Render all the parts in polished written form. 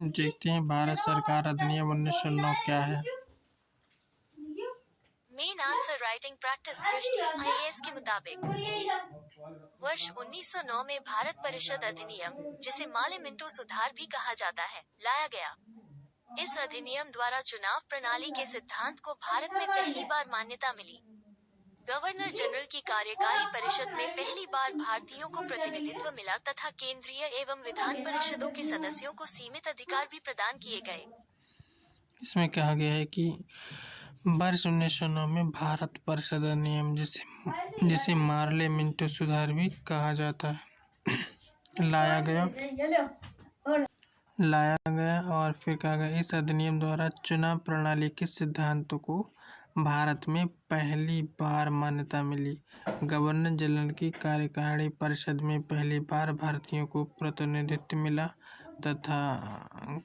देखते हैं भारत सरकार अधिनियम 1909 क्या है। मेन आंसर राइटिंग प्रैक्टिस दृष्टि IAS के मुताबिक वर्ष 1909 में भारत परिषद अधिनियम, जिसे माले मिंटो सुधार भी कहा जाता है, लाया गया। इस अधिनियम द्वारा चुनाव प्रणाली के सिद्धांत को भारत में पहली बार मान्यता मिली। गवर्नर जनरल की कार्यकारी परिषद में पहली बार भारतीयों को प्रतिनिधित्व मिला तथा केंद्रीय एवं विधान परिषदों के सदस्यों को सीमित अधिकार भी प्रदान किए गए। इसमें कहा गया है कि वर्ष 1909 में भारत परिषद अधिनियम, जिसे मार्ले मिंटो सुधार भी कहा जाता है, लाया गया और फिर कहा गया इस अधिनियम द्वारा चुनाव प्रणाली के सिद्धांतों को भारत में पहली बार मान्यता मिली। गवर्नर जनरल की कार्यकारिणी परिषद में पहली बार भारतीयों को प्रतिनिधित्व मिला तथा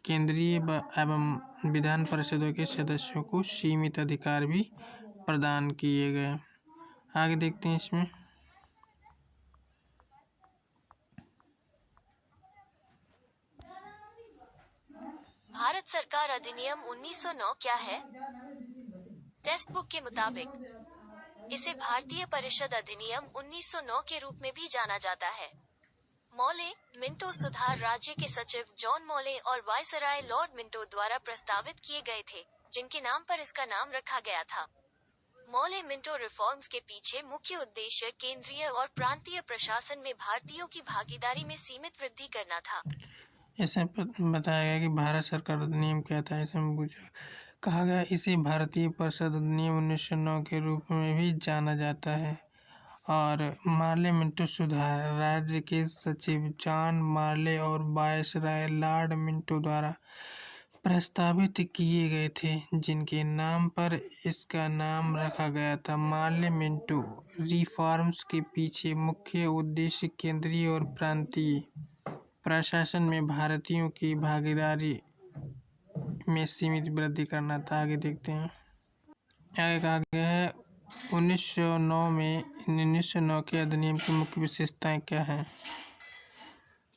केंद्रीय एवं विधान परिषदों के सदस्यों को सीमित अधिकार भी प्रदान किए गए। आगे देखते हैं इसमें। भारत सरकार अधिनियम 1909 क्या है? टेक्स्ट बुक के मुताबिक इसे भारतीय परिषद अधिनियम 1909 के रूप में भी जाना जाता है। मौले मिंटो सुधार राज्य के सचिव जॉन मौले और वायसराय लॉर्ड मिंटो द्वारा प्रस्तावित किए गए थे, जिनके नाम पर इसका नाम रखा गया था। मौले मिंटो रिफॉर्म्स के पीछे मुख्य उद्देश्य केंद्रीय और प्रांतीय प्रशासन में भारतीयों की भागीदारी में सीमित वृद्धि करना था। इसमें बताया गया कि भारत सरकार अधिनियम क्या था। इसमें कहा गया इसे भारतीय परिषद अधिनियम 1909 के रूप में भी जाना जाता है और मार्ले मिंटो सुधार राज्य के सचिव जॉन मार्ले और वायसराय लॉर्ड मिंटो द्वारा प्रस्तावित किए गए थे, जिनके नाम पर इसका नाम रखा गया था। मार्ले मिंटो रिफॉर्म्स के पीछे मुख्य उद्देश्य केंद्रीय और प्रांतीय प्रशासन में भारतीयों की भागीदारी में सीमित वृद्धि करना था। आगे देखते हैं। आगे कहा गया है 1909 के अधिनियम की मुख्य विशेषताएं क्या हैं?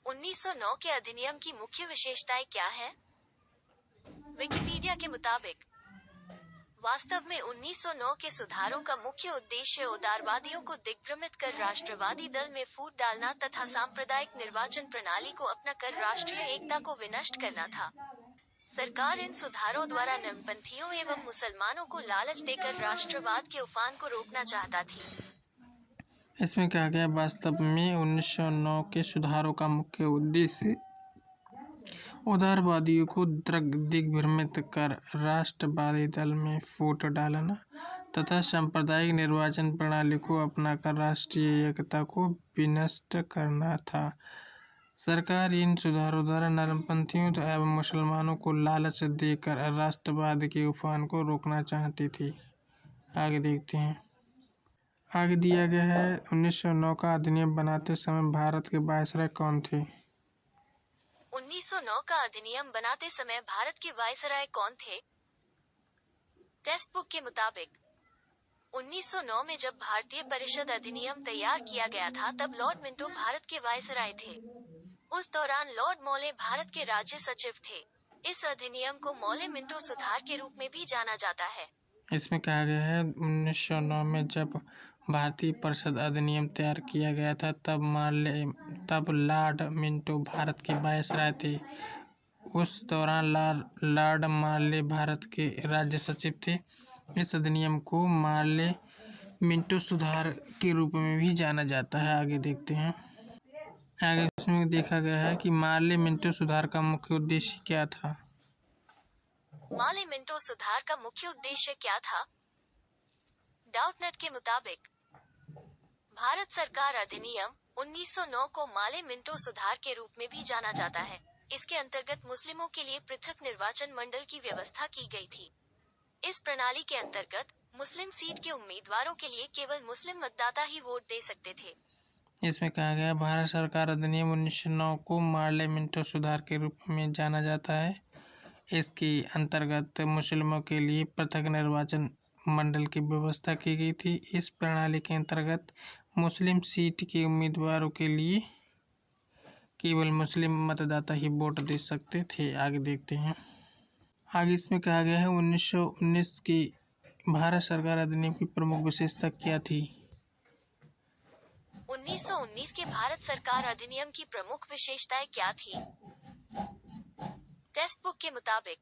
1909 के अधिनियम की मुख्य विशेषताएं क्या है? विकिपीडिया के मुताबिक वास्तव में 1909 के सुधारों का मुख्य उद्देश्य उदारवादियों को दिग्भ्रमित कर राष्ट्रवादी दल में फूट डालना तथा सांप्रदायिक निर्वाचन प्रणाली को अपनाकर राष्ट्रीय एकता को विनष्ट करना था। सरकार इन सुधारों द्वारा नमपंथियों एवं मुसलमानों को लालच देकर राष्ट्रवाद के उफान को रोकना चाहता थी। इसमें कहा गया वास्तव में 1909 के सुधारों का मुख्य उद्देश्य उदारवादियों को दिग्भ्रमित कर राष्ट्रवादी दल में फूट डालना तथा सांप्रदायिक निर्वाचन प्रणाली को अपनाकर राष्ट्रीय एकता को विनष्ट करना था। सरकार इन सुधारों द्वारा नरमपंथियों एवं मुसलमानों को लालच देकर राष्ट्रवाद के उफान को रोकना चाहती थी। आगे देखते हैं। आगे दिया गया है 1909 का अधिनियम बनाते समय भारत के वायसराय कौन थे? 1909 का अधिनियम बनाते समय भारत के वायसराय कौन थे? टेक्स्ट बुक के मुताबिक 1909 में जब भारतीय परिषद अधिनियम तैयार किया गया था तब लॉर्ड मिंटो भारत के वायसराय थे। उस दौरान लॉर्ड मौले भारत के राज्य सचिव थे। इस अधिनियम को मौले मिंटो सुधार के रूप में भी जाना जाता है। इसमें कहा गया है 1909 में जब भारतीय परिषद अधिनियम तैयार किया गया था तब लॉर्ड मिंटो भारत के वायसराय थे। उस दौरान लॉर्ड मार्ले भारत के राज्य सचिव थे। इस अधिनियम को मार्ले मिंटो सुधार के रूप में भी जाना जाता है। आगे देखते हैं। आगे इसमें देखा गया है कि मार्ले मिंटो सुधार का मुख्य उद्देश्य क्या था? मार्ले मिंटो सुधार का मुख्य उद्देश्य क्या था? डाउटनेट के मुताबिक भारत सरकार अधिनियम 1909 को माले मिंटो सुधार के रूप में भी जाना जाता है। इसके अंतर्गत मुस्लिमों के लिए पृथक निर्वाचन मंडल की व्यवस्था की गई थी। इस प्रणाली के अंतर्गत मुस्लिम सीट के उम्मीदवारों के लिए केवल मुस्लिम मतदाता ही वोट दे सकते थे। इसमें कहा गया भारत सरकार अधिनियम 1909 को मार्ले मिंटो सुधार के रूप में जाना जाता है। इसके अंतर्गत मुस्लिमों के लिए पृथक निर्वाचन मंडल की व्यवस्था की गई थी। इस प्रणाली के अंतर्गत मुस्लिम सीट के उम्मीदवारों के लिए केवल मुस्लिम मतदाता ही वोट दे सकते थे। आगे देखते हैं। आगे इसमें कहा गया है 1919 की भारत सरकार अधिनियम की प्रमुख विशेषता क्या थी? 1919 के भारत सरकार अधिनियम की प्रमुख विशेषताएं क्या थी? टेक्स्ट बुक के मुताबिक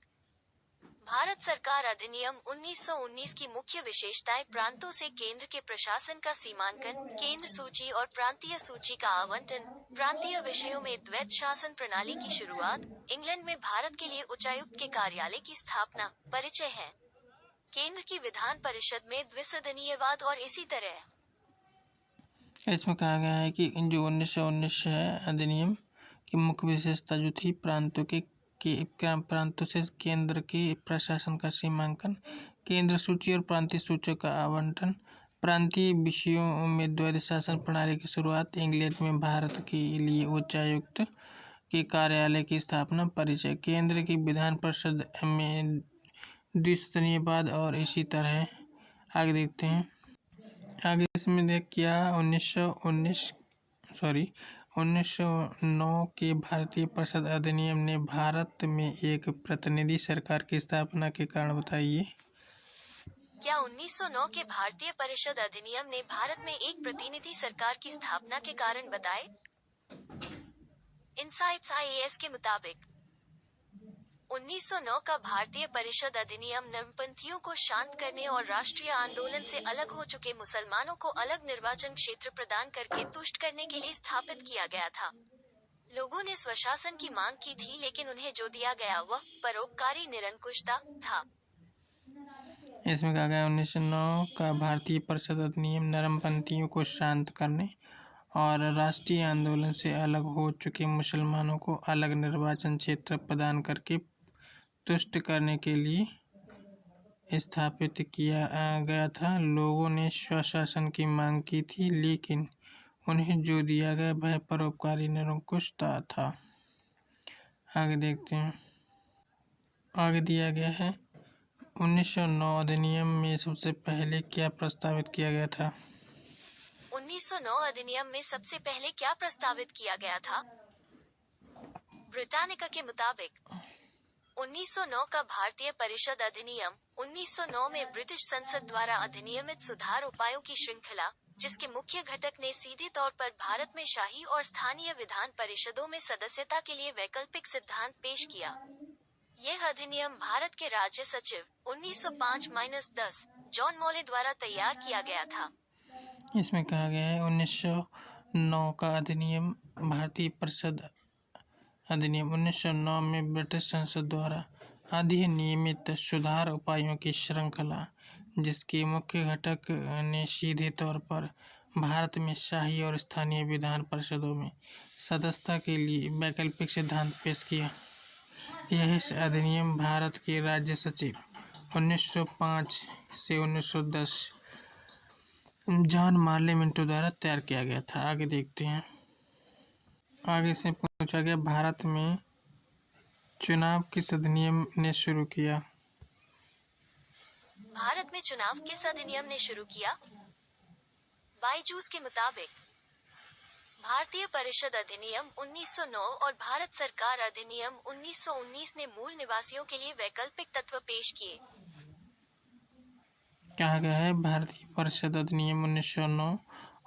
भारत सरकार अधिनियम 1919 की मुख्य विशेषताएं प्रांतों से केंद्र के प्रशासन का सीमांकन, केंद्र सूची और प्रांतीय सूची का आवंटन, प्रांतीय विषयों में द्वैत शासन प्रणाली की शुरुआत, इंग्लैंड में भारत के लिए उच्चायुक्त के कार्यालय की स्थापना, परिचय है, केंद्र की विधान परिषद में द्विसदनीयवाद और इसी तरह। इसमें कहा गया है कि जो 1919 है अधिनियम की मुख्य विशेषता जो थी प्रांतों से केंद्र के प्रशासन का सीमांकन, केंद्र सूची और प्रांतीय सूचों का आवंटन, प्रांतीय विषयों में द्वैत शासन प्रणाली की शुरुआत, इंग्लैंड में भारत के लिए उच्चायुक्त के कार्यालय की स्थापना, परिचय, केंद्र की विधान परिषद में द्विसदनीयवाद और इसी तरह। आगे देखते हैं। आगे इसमें देख क्या 1909 के भारतीय परिषद अधिनियम ने भारत में एक प्रतिनिधि सरकार की स्थापना के कारण बताइए। क्या 1909 के भारतीय परिषद अधिनियम ने भारत में एक प्रतिनिधि सरकार की स्थापना के कारण बताए? इनसाइट्स आईएएस के मुताबिक 1909 का भारतीय परिषद अधिनियम नरमपंथियों को शांत करने और राष्ट्रीय आंदोलन से अलग हो चुके मुसलमानों को अलग निर्वाचन क्षेत्र प्रदान करके तुष्ट करने के लिए स्थापित किया गया था। लोगों ने स्वशासन की मांग की थी, लेकिन उन्हें जो दिया गया वह परोपकारी निरंकुशता था। इसमें कहा गया 1909 का भारतीय परिषद अधिनियम नरमपंथियों को शांत करने और राष्ट्रीय आंदोलन से अलग हो चुके मुसलमानों को अलग निर्वाचन क्षेत्र प्रदान करके तुष्ट करने के लिए स्थापित किया गया था। लोगों ने स्वशासन की मांग की थी, लेकिन उन्हें जो दिया गया वह परोपकारी निरंकुशता था। आगे देखते हैं। आगे दिया गया है 1909 अधिनियम में सबसे पहले क्या प्रस्तावित किया गया था? 1909 अधिनियम में सबसे पहले क्या प्रस्तावित किया गया था? ब्रिटानिका के मुताबिक 1909 का भारतीय परिषद अधिनियम 1909 में ब्रिटिश संसद द्वारा अधिनियमित सुधार उपायों की श्रृंखला, जिसके मुख्य घटक ने सीधे तौर पर भारत में शाही और स्थानीय विधान परिषदों में सदस्यता के लिए वैकल्पिक सिद्धांत पेश किया। यह अधिनियम भारत के राज्य सचिव 1905-10 जॉन मॉले द्वारा तैयार किया गया था। इसमें कहा गया है 1909 का अधिनियम भारतीय परिषद अधिनियम 1909 में ब्रिटिश संसद द्वारा अधिनियमित सुधार उपायों की श्रृंखला, जिसके मुख्य घटक ने सीधे तौर पर भारत में शाही और स्थानीय विधान परिषदों में सदस्यता के लिए वैकल्पिक सिद्धांत पेश किया। यह अधिनियम भारत के राज्य सचिव 1905 से 1910 जॉन मार्ले मिंटो द्वारा तैयार किया गया था। आगे देखते हैं। आगे से पूछा गया भारत में चुनाव किस अधिनियम ने शुरू किया? भारत में चुनाव किस अधिनियम ने शुरू किया? बायजूस के मुताबिक भारतीय परिषद अधिनियम 1909 और भारत सरकार अधिनियम 1919 ने मूल निवासियों के लिए वैकल्पिक तत्व पेश किए। कहा गया है भारतीय परिषद अधिनियम 1909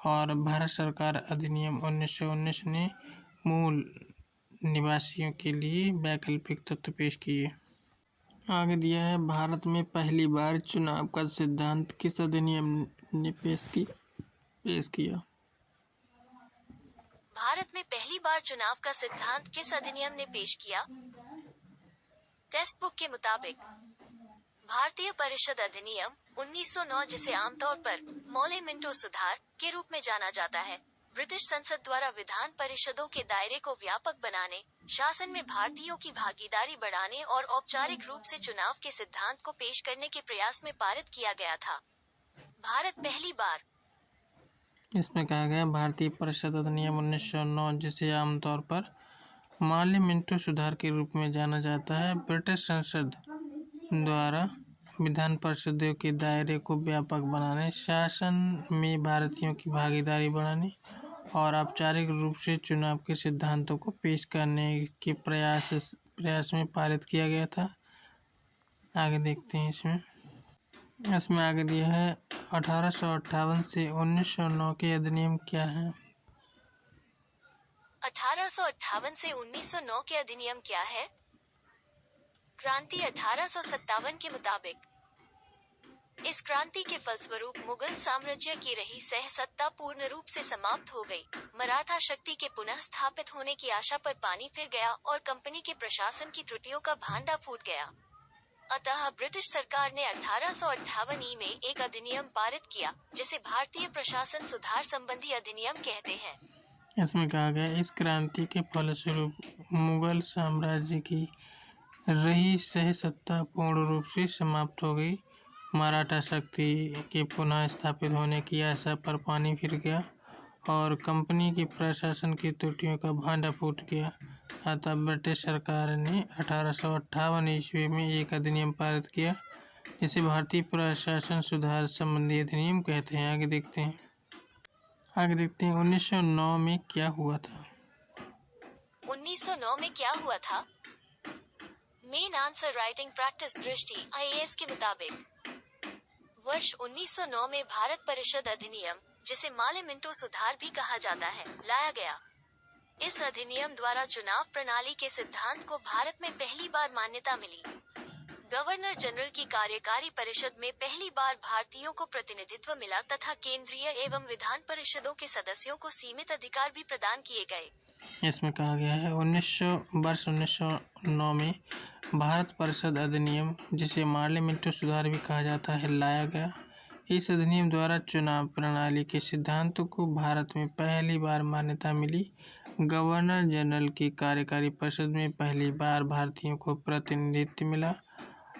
और भारत सरकार अधिनियम 1919 ने मूल निवासियों के लिए वैकल्पिक तत्व पेश किए। आगे दिया है भारत में पहली बार चुनाव का सिद्धांत किस अधिनियम ने पेश किया? भारत में पहली बार चुनाव का सिद्धांत किस अधिनियम ने पेश किया? टेक्स्ट बुक के मुताबिक भारतीय परिषद अधिनियम 1909, जिसे आमतौर पर मॉले मिंटो सुधार के रूप में जाना जाता है, ब्रिटिश संसद द्वारा विधान परिषदों के दायरे को व्यापक बनाने, शासन में भारतीयों की भागीदारी बढ़ाने और औपचारिक रूप से चुनाव के सिद्धांत को पेश करने के प्रयास में पारित किया गया था। भारत पहली बार। इसमें कहा गया भारतीय परिषद अधिनियम 1909, जिसे आमतौर पर मॉले मिंटो सुधार के रूप में जाना जाता है, ब्रिटिश संसद द्वारा विधान परिषदों के दायरे को व्यापक बनाने, शासन में भारतीयों की भागीदारी बढ़ाने और औपचारिक रूप से चुनाव के सिद्धांतों को पेश करने के प्रयास में पारित किया गया था। आगे देखते हैं इसमें आगे दिया है 1858 से 1909 के अधिनियम क्या है। 1858 से 1909 के अधिनियम क्या है? क्रांति 1857 के मुताबिक। इस क्रांति के फलस्वरूप मुगल साम्राज्य की रही सह सत्ता पूर्ण रूप से समाप्त हो गई। मराठा शक्ति के पुनः स्थापित होने की आशा पर पानी फिर गया और कंपनी के प्रशासन की त्रुटियों का भांडा फूट गया। अतः ब्रिटिश सरकार ने 1858 में एक अधिनियम पारित किया, जिसे भारतीय प्रशासन सुधार संबंधी अधिनियम कहते हैं। इसमें कहा गया इस क्रांति के फलस्वरूप मुगल साम्राज्य की रही सह सत्ता पूर्ण रूप से समाप्त हो गई। मराठा शक्ति के पुनः स्थापित होने की आशा पर पानी फिर गया और कंपनी के प्रशासन की त्रुटियों का भांडा फूट गया। अतः ब्रिटिश सरकार ने 1858 ईस्वी में एक अधिनियम पारित किया, जिसे भारतीय प्रशासन सुधार संबंधी अधिनियम कहते हैं। आगे देखते हैं 1909 में क्या हुआ था। 1909 में क्या हुआ था? मेन आंसर राइटिंग प्रैक्टिस दृष्टि IAS के मुताबिक वर्ष 1909 में भारत परिषद अधिनियम, जिसे माले मिंटो सुधार भी कहा जाता है, लाया गया। इस अधिनियम द्वारा चुनाव प्रणाली के सिद्धांत को भारत में पहली बार मान्यता मिली। गवर्नर जनरल की कार्यकारी परिषद में पहली बार भारतीयों को प्रतिनिधित्व मिला तथा केंद्रीय एवं विधान परिषदों के सदस्यों को सीमित अधिकार भी प्रदान किए गए। इसमें कहा गया है 1909 में भारत परिषद अधिनियम, जिसे माले मिंटो सुधार भी कहा जाता है, लाया गया। इस अधिनियम द्वारा चुनाव प्रणाली के सिद्धांतों को भारत में पहली बार मान्यता मिली। गवर्नर जनरल की कार्यकारी परिषद में पहली बार भारतीयों को प्रतिनिधित्व मिला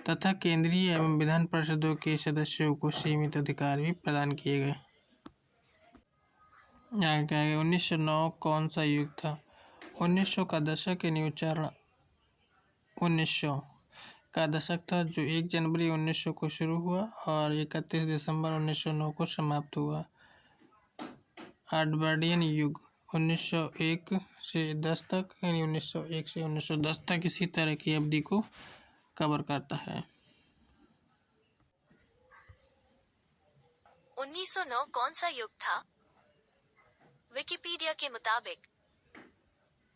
तथा केंद्रीय एवं विधान परिषदों के सदस्यों को सीमित अधिकार भी प्रदान किए गए। आगे क्या है 1909 कौन सा युग था। 1900 का दशक यानी उच्चारण 1900 का दशक था, जो 1 जनवरी 1900 को शुरू हुआ और 31 दिसंबर 1909 को समाप्त हुआ। एडवर्डियन युग 1901 से 10 तक यानी 1901 से 1910 तक इसी तरह की अवधि को कवर करता है। 1909 कौन सा युग था? विकिपीडिया के मुताबिक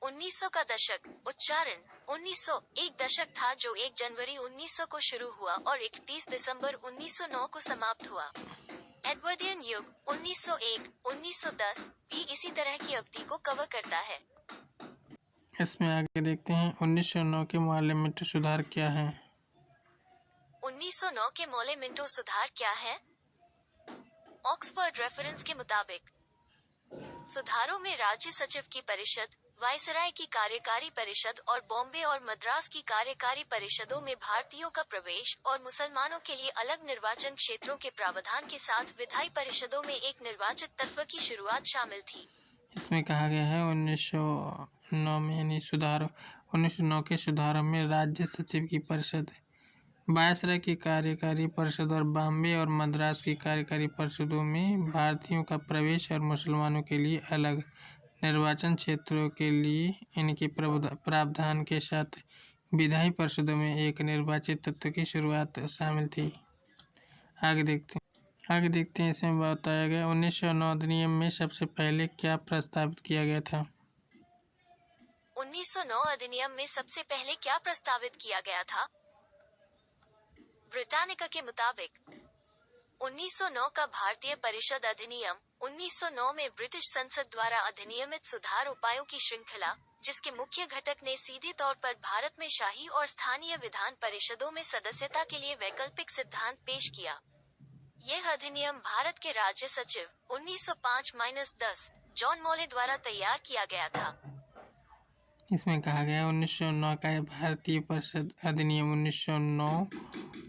1900 का दशक उच्चारण 1900 एक दशक था, जो 1 जनवरी 1900 को शुरू हुआ और 31 दिसंबर 1909 को समाप्त हुआ। एडवर्डियन युग 1901, 1910 भी इसी तरह की अवधि को कवर करता है। इसमें आगे देखते हैं 1909 के माले मिंटो सुधार क्या है। 1909 के माले मिंटो सुधार क्या है? ऑक्सफोर्ड रेफरेंस के मुताबिक सुधारों में राज्य सचिव की परिषद, वायसराय की कार्यकारी परिषद और बॉम्बे और मद्रास की कार्यकारी परिषदों में भारतीयों का प्रवेश और मुसलमानों के लिए अलग निर्वाचन क्षेत्रों के प्रावधान के साथ विधायी परिषदों में एक निर्वाचित तत्व की शुरुआत शामिल थी। इसमें कहा गया है 1909 में यानी 1909 के सुधारों में राज्य सचिव की परिषद, वायसराय की कार्यकारी परिषद और बॉम्बे और मद्रास की कार्यकारी परिषदों में भारतीयों का प्रवेश और मुसलमानों के लिए अलग निर्वाचन क्षेत्रों के लिए इनके प्रावधान के साथ विधायी परिषदों में एक निर्वाचित तत्व की शुरुआत शामिल थी। आगे देखते हैं इसमें बताया गया 1909 अधिनियम में सबसे पहले क्या प्रस्तावित किया गया था। 1909 अधिनियम में सबसे पहले क्या प्रस्तावित किया गया था? ब्रिटानिका के मुताबिक 1909 का भारतीय परिषद अधिनियम 1909 में ब्रिटिश संसद द्वारा अधिनियमित सुधार उपायों की श्रृंखला, जिसके मुख्य घटक ने सीधे तौर पर भारत में शाही और स्थानीय विधान परिषदों में सदस्यता के लिए वैकल्पिक सिद्धांत पेश किया। यह अधिनियम भारत के राज्य सचिव 1905-10 जॉन मॉले द्वारा तैयार किया गया था। इसमें कहा गया 1909 का भारतीय परिषद अधिनियम 1909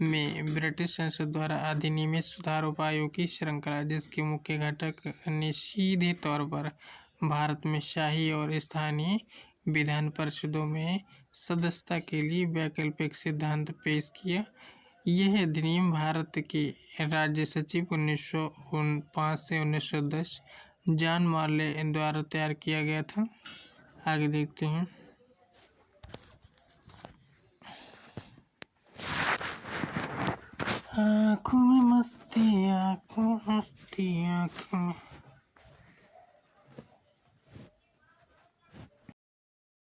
में ब्रिटिश संसद द्वारा अधिनियमित सुधार उपायों की श्रृंखला, जिसके मुख्य घटक ने सीधे तौर पर भारत में शाही और स्थानीय विधान परिषदों में सदस्यता के लिए वैकल्पिक सिद्धांत पेश किया। यह अधिनियम भारत के राज्य सचिव 1905 से 1910 जॉन मार्ले द्वारा तैयार किया गया था। आगे देखते हैं। आँखों में मस्ती, आँखों मस्ती, आँखों में